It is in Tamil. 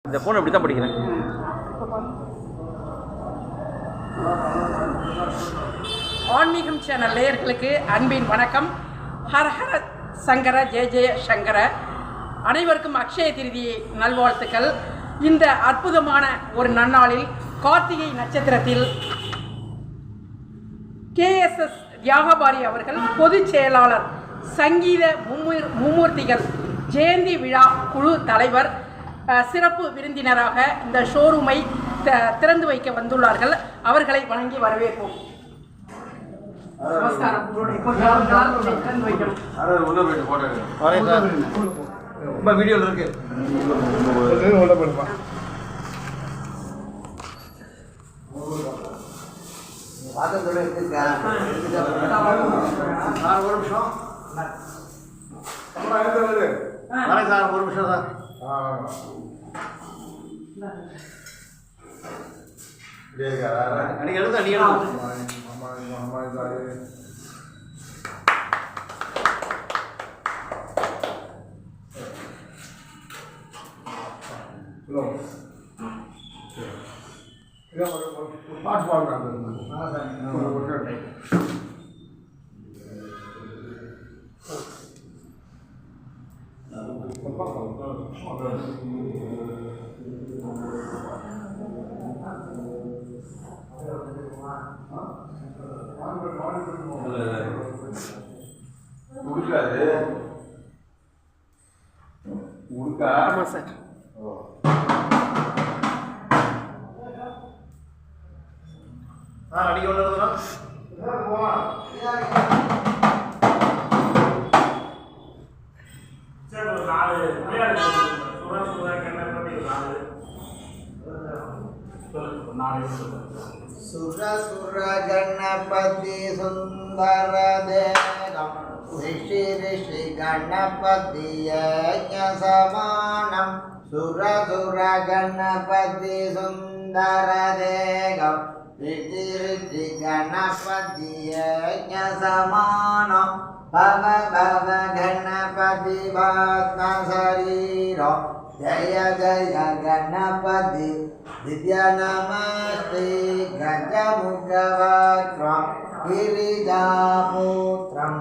இந்த ஃபோன் அப்படி தான் படிக்கிறேன். ஆன்மீகம் சேனல் நேயர்களுக்கு அன்பின் வணக்கம். ஹரஹர சங்கர ஜெய ஜெய சங்கர. அனைவருக்கும் அக்ஷய திருதியை நல்வாழ்த்துக்கள். இந்த அற்புதமான ஒரு நன்னாளில் கார்த்திகை நட்சத்திரத்தில் KSS தியாகபாரி அவர்கள் பொதுச் செயலாளர் சங்கீத மும்மூர்த்திகள் ஜெயந்தி விழா குழு தலைவர் சிறப்பு விருந்தினராக இந்த ஷோரூமை திறந்து வைக்க வந்துள்ளார்கள். அவர்களை வணங்கி வரவேற்போம். நமஸ்காரம். வீடியோல இருக்கு. ஒரு நிமிஷம் தான். அன்னைக்கு எடுத்து அன்னைக்கு பாட்டு பாடுறாங்க. ஆமாம் சார். அடிக்க ஒன்று सुर सुर गणपति सुंदर देवम ऋषि ऋषि गणपति यज्ञ समानम सुर सुर गणपति सुंदर देवम ऋषि ऋषि गणपति यज्ञ समानम भव भव गणपति भक्त शरीर जय जय गणपति दिव्या नमस्ते गजमुखवक्त्रं गिरिजापुत्रं